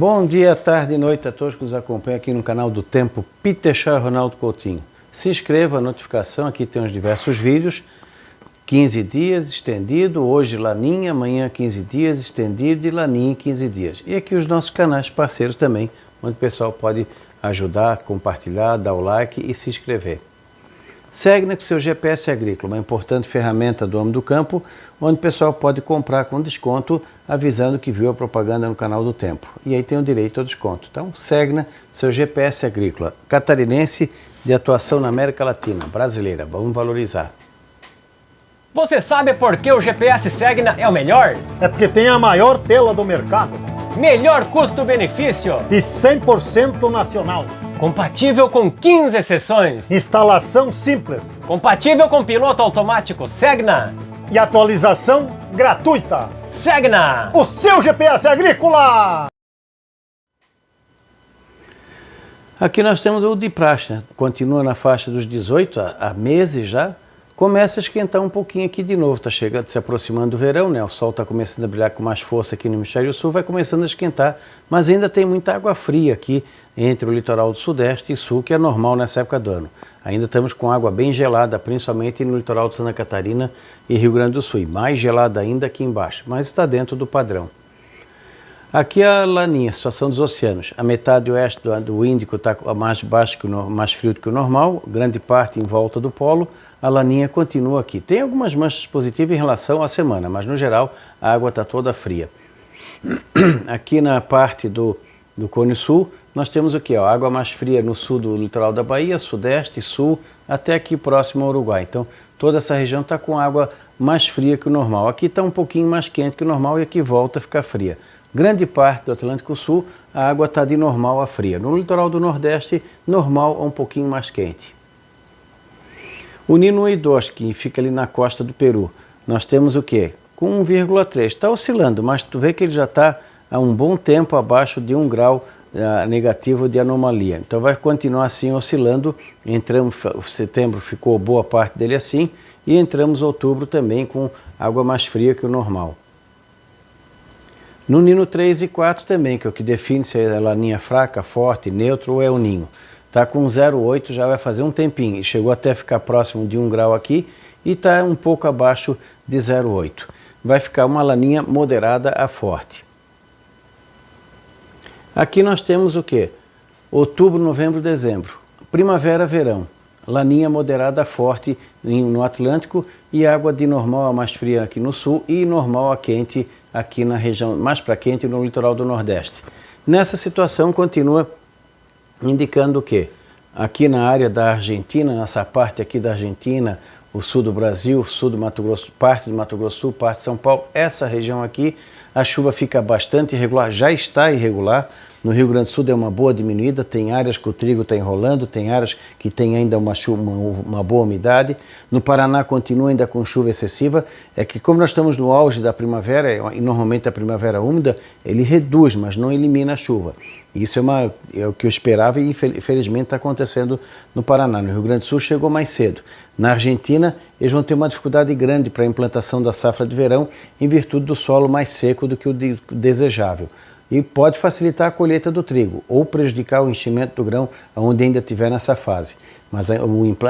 Bom dia, tarde e noite a todos que nos acompanham aqui no canal do Tempo, Peter Shaw e Ronaldo Coutinho. Se inscreva, a notificação, aqui tem uns diversos vídeos, 15 dias estendido, hoje Laninha, amanhã 15 dias estendido e Laninha 15 dias. E aqui os nossos canais parceiros também, onde o pessoal pode ajudar, compartilhar, dar o like e se inscrever. Segna com seu GPS agrícola, uma importante ferramenta do homem do campo, onde o pessoal pode comprar com desconto, avisando que viu a propaganda no canal do Tempo. E aí tem o direito ao desconto. Então, Segna, seu GPS agrícola, catarinense de atuação na América Latina, brasileira. Vamos valorizar. Você sabe por que o GPS Segna é o melhor? É porque tem a maior tela do mercado. Melhor custo-benefício. E 100% nacional. Compatível com 15 seções. Instalação simples. Compatível com piloto automático Segna. E atualização gratuita. Segna! O seu GPS agrícola! Aqui nós temos o de praxe, né? Continua na faixa dos 18 há meses já. Começa a esquentar um pouquinho aqui de novo, está chegando, se aproximando do verão, né? O sol está começando a brilhar com mais força aqui no hemisfério sul, vai começando a esquentar, mas ainda tem muita água fria aqui entre o litoral do sudeste e sul, que é normal nessa época do ano. Ainda estamos com água bem gelada, principalmente no litoral de Santa Catarina e Rio Grande do Sul, e mais gelada ainda aqui embaixo, mas está dentro do padrão. Aqui a Laninha, a situação dos oceanos. A metade oeste do Índico está mais baixo, mais frio do que o normal, grande parte em volta do polo. A Laninha continua aqui. Tem algumas manchas positivas em relação à semana, mas no geral a água está toda fria. Aqui na parte do Cone Sul, nós temos o que? A água mais fria no sul do litoral da Bahia, sudeste, sul, até aqui próximo ao Uruguai. Então toda essa região está com água mais fria que o normal. Aqui está um pouquinho mais quente que o normal e aqui volta a ficar fria. Grande parte do Atlântico Sul, a água está de normal a fria. No litoral do Nordeste, normal a um pouquinho mais quente. O Nino 2, que fica ali na costa do Peru, nós temos o quê? Com 1,3. Está oscilando, mas tu vê que ele já está há um bom tempo abaixo de 1 grau negativo de anomalia. Então vai continuar assim oscilando. Entramos, setembro ficou boa parte dele assim, e entramos outubro também com água mais fria que o normal. No Nino 3 e 4 também, que é o que define se é a Laninha fraca, forte, neutro ou é o Ninho. Está com 0,8, já vai fazer um tempinho, e chegou até ficar próximo de 1 grau aqui, e está um pouco abaixo de 0,8. Vai ficar uma Laninha moderada a forte. Aqui nós temos o que? Outubro, novembro, dezembro. Primavera, verão. Laninha moderada a forte no Atlântico e água de normal a mais fria aqui no sul e normal a quente aqui na região, mais para quente no litoral do Nordeste. Nessa situação continua indicando o quê? Aqui na área da Argentina, nessa parte aqui da Argentina, o sul do Brasil, sul do Mato Grosso, parte do Mato Grosso do Sul, parte de São Paulo, essa região aqui, a chuva fica bastante irregular, já está irregular. No Rio Grande do Sul deu uma boa diminuída, tem áreas que o trigo está enrolando, tem áreas que tem ainda uma boa umidade. No Paraná continua ainda com chuva excessiva. É que como nós estamos no auge da primavera, e normalmente a primavera úmida, ele reduz, mas não elimina a chuva. Isso é o que eu esperava e infelizmente está acontecendo no Paraná. No Rio Grande do Sul chegou mais cedo. Na Argentina, eles vão ter uma dificuldade grande para a implantação da safra de verão em virtude do solo mais seco do que o desejável. E pode facilitar a colheita do trigo ou prejudicar o enchimento do grão onde ainda estiver nessa fase. Mas a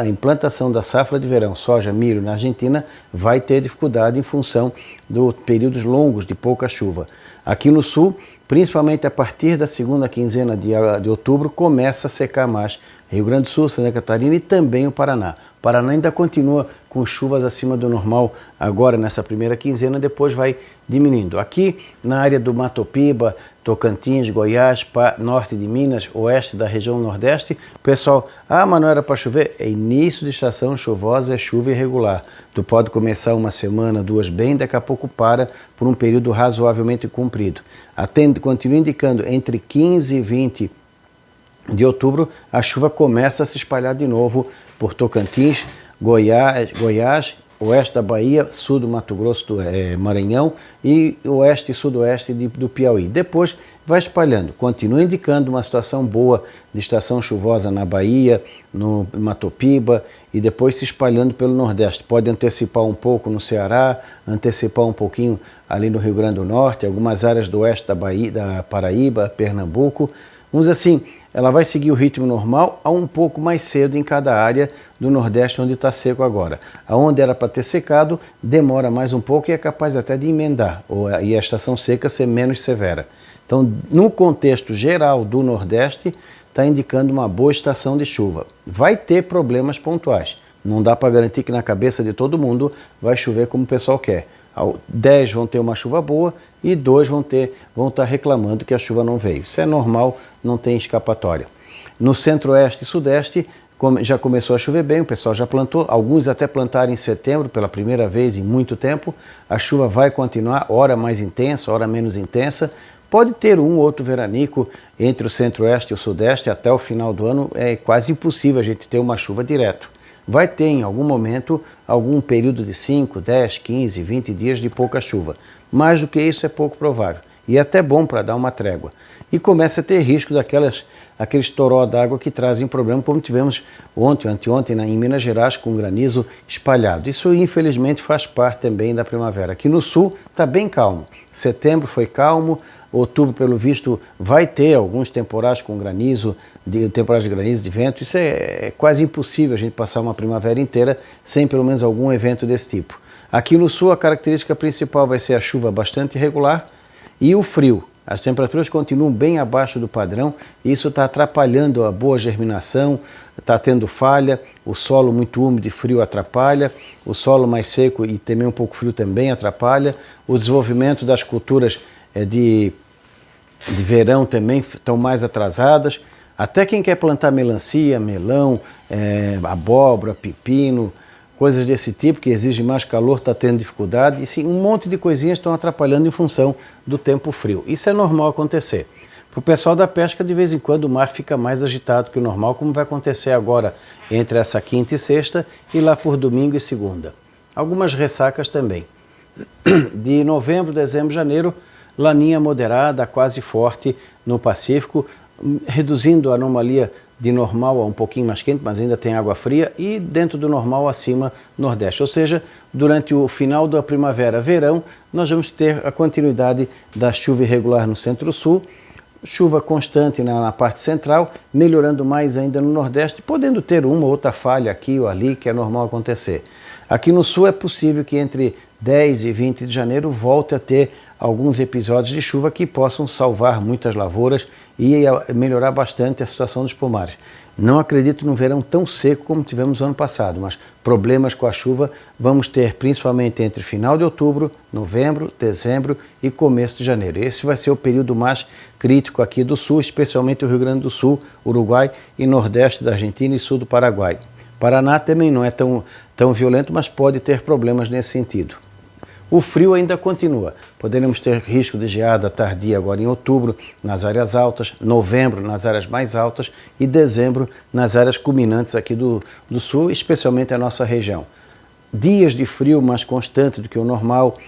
implantação da safra de verão, soja, milho na Argentina, vai ter dificuldade em função dos períodos longos de pouca chuva. Aqui no sul, principalmente a partir da segunda quinzena de outubro, começa a secar mais. Rio Grande do Sul, Santa Catarina e também o Paraná. O Paraná ainda continua com chuvas acima do normal agora nessa primeira quinzena, depois vai diminuindo. Aqui na área do Mato Piba, Tocantins, Goiás, norte de Minas, oeste da região nordeste, o pessoal, mas não era para chover? É início de estação chuvosa, é chuva irregular. Tu pode começar uma semana, duas bem, daqui a pouco para por um período razoavelmente comprido. Continua indicando entre 15 e 20 de outubro, a chuva começa a se espalhar de novo por Tocantins, Goiás, oeste da Bahia, sul do Mato Grosso, Maranhão e oeste e sudoeste do Piauí. Depois vai espalhando, continua indicando uma situação boa de estação chuvosa na Bahia, no Matopiba e depois se espalhando pelo Nordeste. Pode antecipar um pouco no Ceará, antecipar um pouquinho ali no Rio Grande do Norte, algumas áreas do oeste da Bahia, da Paraíba, Pernambuco. Vamos dizer assim, ela vai seguir o ritmo normal a um pouco mais cedo em cada área do Nordeste onde está seco agora. Aonde era para ter secado, demora mais um pouco e é capaz até de emendar, e a estação seca ser menos severa. Então, no contexto geral do Nordeste, está indicando uma boa estação de chuva. Vai ter problemas pontuais. Não dá para garantir que na cabeça de todo mundo vai chover como o pessoal quer. 10 vão ter uma chuva boa e 2 vão estar reclamando que a chuva não veio. Isso é normal, não tem escapatória. No centro-oeste e sudeste já começou a chover bem, o pessoal já plantou, alguns até plantaram em setembro pela primeira vez em muito tempo. A chuva vai continuar, hora mais intensa, hora menos intensa. Pode ter um ou outro veranico entre o centro-oeste e o sudeste até o final do ano, é quase impossível a gente ter uma chuva direto. Vai ter em algum momento algum período de 5, 10, 15, 20 dias de pouca chuva. Mais do que isso é pouco provável. E é até bom para dar uma trégua. E começa a ter risco aqueles toró d'água que trazem problema, como tivemos ontem, anteontem, em Minas Gerais, com granizo espalhado. Isso, infelizmente, faz parte também da primavera. Aqui no sul está bem calmo. Setembro foi calmo, outubro, pelo visto, vai ter alguns temporais com granizo, temporais de granizo, de vento. Isso é quase impossível a gente passar uma primavera inteira sem pelo menos algum evento desse tipo. Aqui no sul, a característica principal vai ser a chuva bastante irregular e o frio. As temperaturas continuam bem abaixo do padrão e isso está atrapalhando a boa germinação, está tendo falha, o solo muito úmido e frio atrapalha, o solo mais seco e também um pouco frio também atrapalha, o desenvolvimento das culturas de verão também estão mais atrasadas. Até quem quer plantar melancia, melão, abóbora, pepino, coisas desse tipo que exigem mais calor, está tendo dificuldade. E sim, um monte de coisinhas estão atrapalhando em função do tempo frio. Isso é normal acontecer. Para o pessoal da pesca, de vez em quando o mar fica mais agitado que o normal, como vai acontecer agora entre essa quinta e sexta e lá por domingo e segunda. Algumas ressacas também. De novembro, dezembro, janeiro, laninha moderada, quase forte no Pacífico, reduzindo a anomalia de normal a um pouquinho mais quente, mas ainda tem água fria, e dentro do normal acima Nordeste. Ou seja, durante o final da primavera, verão, nós vamos ter a continuidade da chuva irregular no Centro-Sul, chuva constante na parte central, melhorando mais ainda no Nordeste, podendo ter uma ou outra falha aqui ou ali, que é normal acontecer. Aqui no Sul é possível que entre 10 e 20 de janeiro volte a ter alguns episódios de chuva que possam salvar muitas lavouras e melhorar bastante a situação dos pomares. Não acredito num verão tão seco como tivemos no ano passado, mas problemas com a chuva vamos ter principalmente entre final de outubro, novembro, dezembro e começo de janeiro. Esse vai ser o período mais crítico aqui do Sul, especialmente o Rio Grande do Sul, Uruguai e Nordeste da Argentina e Sul do Paraguai. Paraná também não é tão violento, mas pode ter problemas nesse sentido. O frio ainda continua. Poderemos ter risco de geada tardia agora em outubro nas áreas altas, novembro nas áreas mais altas e dezembro nas áreas culminantes aqui do sul, especialmente a nossa região. Dias de frio mais constante do que o normal,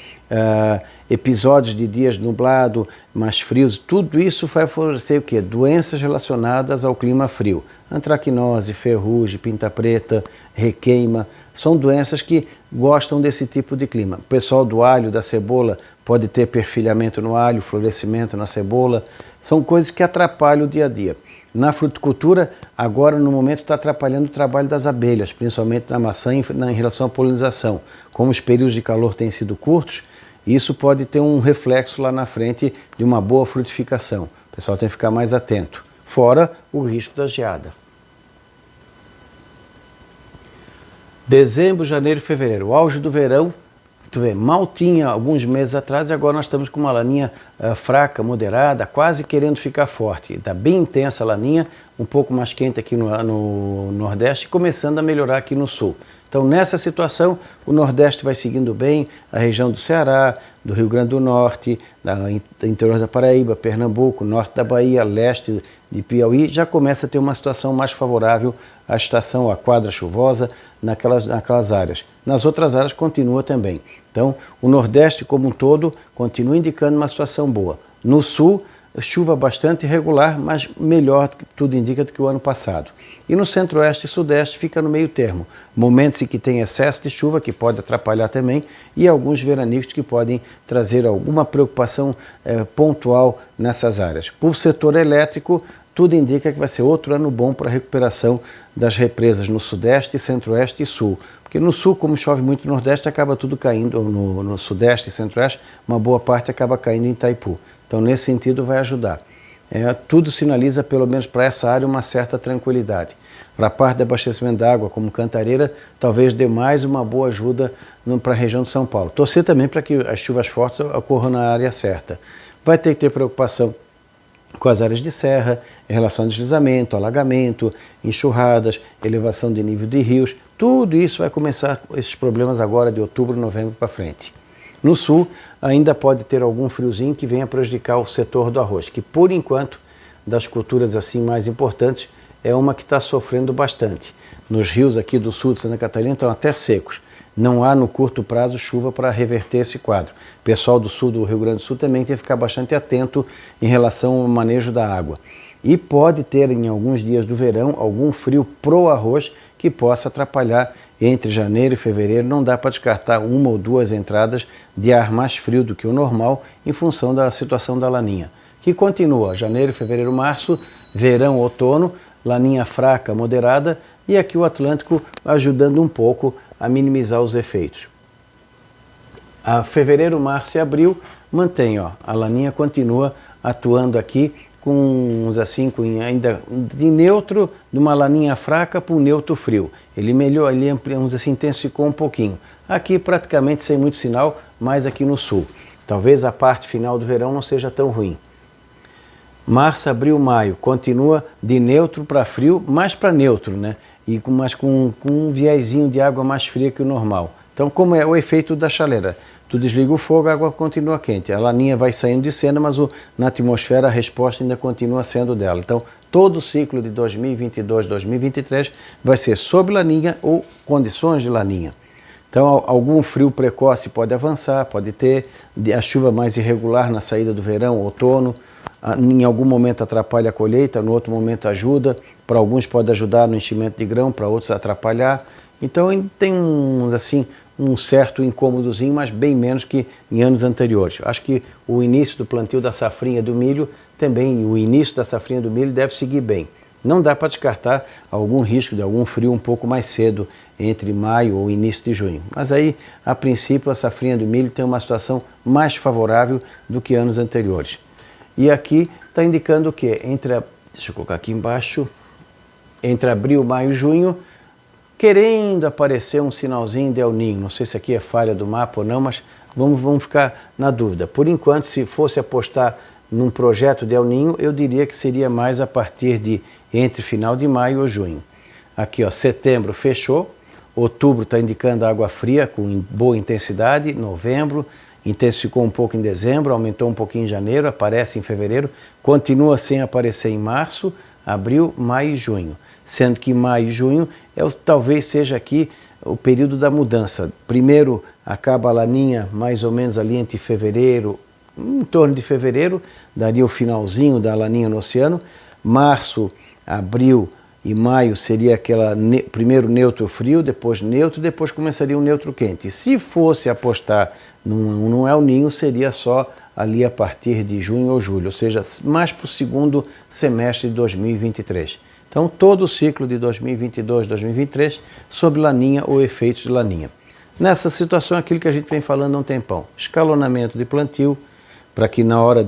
episódios de dias nublado, mais frios, tudo isso vai favorecer o quê? Doenças relacionadas ao clima frio. Antracnose, ferrugem, pinta preta, requeima, são doenças que gostam desse tipo de clima. O pessoal do alho, da cebola, pode ter perfilhamento no alho, florescimento na cebola, são coisas que atrapalham o dia a dia. Na fruticultura, agora no momento está atrapalhando o trabalho das abelhas, principalmente na maçã em relação à polinização. Como os períodos de calor têm sido curtos, isso pode ter um reflexo lá na frente de uma boa frutificação. O pessoal tem que ficar mais atento. Fora o risco da geada. Dezembro, janeiro e fevereiro, o auge do verão, tu vê, mal tinha alguns meses atrás e agora nós estamos com uma laninha fraca, moderada, quase querendo ficar forte. Está bem intensa a laninha, um pouco mais quente aqui no Nordeste, começando a melhorar aqui no Sul. Então, nessa situação, o Nordeste vai seguindo bem, a região do Ceará, do Rio Grande do Norte, do interior da Paraíba, Pernambuco, norte da Bahia, leste de Piauí, já começa a ter uma situação mais favorável à estação, à quadra chuvosa naquelas áreas. nas outras áreas continua também. Então, o Nordeste como um todo continua indicando uma situação boa. No Sul, chuva bastante irregular, mas melhor, tudo indica, do que o ano passado. E no Centro-Oeste e Sudeste fica no meio termo. Momentos em que tem excesso de chuva, que pode atrapalhar também, e alguns veranicos que podem trazer alguma preocupação pontual nessas áreas. Para o setor elétrico, tudo indica que vai ser outro ano bom para a recuperação das represas no Sudeste, Centro-Oeste e Sul. Porque no Sul, como chove muito no Nordeste, acaba tudo caindo, no Sudeste e Centro-Oeste, uma boa parte acaba caindo em Itaipu. Então, nesse sentido, vai ajudar. Tudo sinaliza, pelo menos para essa área, uma certa tranquilidade. Para a parte de abastecimento d'água, como Cantareira, talvez dê mais uma boa ajuda para a região de São Paulo. Torcer também para que as chuvas fortes ocorram na área certa. Vai ter que ter preocupação com as áreas de serra, em relação a deslizamento, alagamento, enxurradas, elevação de nível de rios. Tudo isso vai começar, esses problemas agora de outubro, novembro para frente. No Sul, ainda pode ter algum friozinho que venha prejudicar o setor do arroz, que por enquanto, das culturas assim mais importantes, é uma que está sofrendo bastante. Nos rios aqui do sul de Santa Catarina estão até secos. Não há no curto prazo chuva para reverter esse quadro. O pessoal do sul do Rio Grande do Sul também tem que ficar bastante atento em relação ao manejo da água. E pode ter em alguns dias do verão algum frio pro arroz que possa atrapalhar entre janeiro e fevereiro. Não dá para descartar uma ou duas entradas de ar mais frio do que o normal em função da situação da laninha, que continua janeiro, fevereiro, março, verão, outono, laninha fraca, moderada, e aqui o Atlântico ajudando um pouco a minimizar os efeitos. A fevereiro, março e abril mantém, a laninha continua atuando aqui com ainda de neutro, de uma laninha fraca para um neutro frio. Ele melhorou, ele intensificou um pouquinho. Aqui praticamente sem muito sinal, mais aqui no sul. Talvez a parte final do verão não seja tão ruim. Março, abril, maio, continua de neutro para frio, mais para neutro, né? Mas com um viezinho de água mais fria que o normal. Então, como é o efeito da chaleira? Tu desliga o fogo, a água continua quente. A laninha vai saindo de cena, mas na atmosfera a resposta ainda continua sendo dela. Então, todo o ciclo de 2022, 2023 vai ser sob laninha ou condições de laninha. Então, algum frio precoce pode avançar, pode ter a chuva mais irregular na saída do verão, outono. Em algum momento atrapalha a colheita, no outro momento ajuda. Para alguns pode ajudar no enchimento de grão, para outros atrapalhar. Então, tem um certo incômodozinho, mas bem menos que em anos anteriores. Acho que o início do plantio da safrinha do milho também, o início da safrinha do milho deve seguir bem. Não dá para descartar algum risco de algum frio um pouco mais cedo, entre maio ou início de junho. Mas aí, a princípio, a safrinha do milho tem uma situação mais favorável do que anos anteriores. E aqui está indicando o quê? Deixa eu colocar aqui embaixo, entre abril, maio e junho, querendo aparecer um sinalzinho de El Niño. Não sei se aqui é falha do mapa ou não, mas vamos ficar na dúvida. Por enquanto, se fosse apostar num projeto de El Niño, eu diria que seria mais a partir de entre final de maio ou junho. Aqui, setembro fechou, outubro está indicando água fria com boa intensidade, novembro, intensificou um pouco em dezembro, aumentou um pouquinho em janeiro, aparece em fevereiro, continua sem aparecer em março, abril, maio e junho. Sendo que maio e junho talvez seja aqui o período da mudança. Primeiro acaba a laninha mais ou menos ali entre fevereiro, em torno de fevereiro, daria o finalzinho da laninha no oceano. Março, abril e maio seria primeiro neutro frio, depois neutro, depois começaria um neutro quente. E se fosse apostar num El Niño, seria só ali a partir de junho ou julho, ou seja, mais para o segundo semestre de 2023. Então, todo o ciclo de 2022, 2023, sob laninha ou efeitos de laninha. Nessa situação, aquilo que a gente vem falando há um tempão, escalonamento de plantio, para que na hora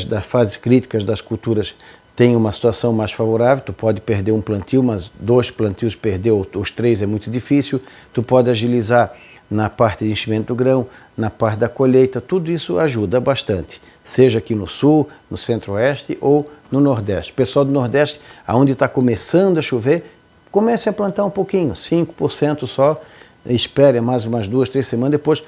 das fases críticas das culturas tenha uma situação mais favorável. Tu pode perder um plantio, mas 2 plantios perder, os 3 é muito difícil. Tu pode agilizar na parte de enchimento do grão, na parte da colheita, tudo isso ajuda bastante, seja aqui no sul, no centro-oeste ou no nordeste. O pessoal do nordeste, onde está começando a chover, comece a plantar um pouquinho, 5% só, espere mais umas 2, 3 semanas, depois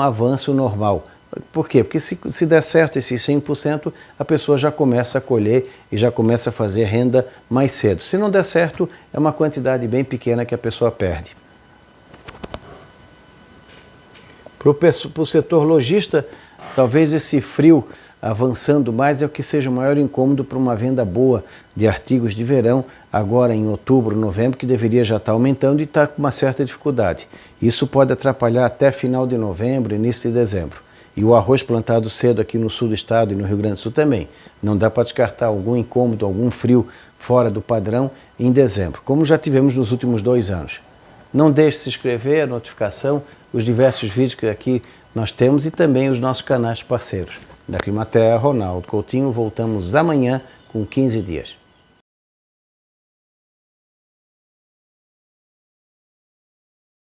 avança o normal. Por quê? Porque se der certo esses 100%, a pessoa já começa a colher e já começa a fazer renda mais cedo. Se não der certo, é uma quantidade bem pequena que a pessoa perde. Para o setor lojista, talvez esse frio avançando mais é o que seja o maior incômodo para uma venda boa de artigos de verão, agora em outubro, novembro, que deveria já estar aumentando e está com uma certa dificuldade. Isso pode atrapalhar até final de novembro, início de dezembro. E o arroz plantado cedo aqui no sul do estado e no Rio Grande do Sul também. Não dá para descartar algum incômodo, algum frio fora do padrão em dezembro, como já tivemos nos últimos 2 anos. Não deixe de se inscrever, a notificação, os diversos vídeos que aqui nós temos e também os nossos canais parceiros. Da Climaterra, Ronaldo Coutinho, voltamos amanhã com 15 dias.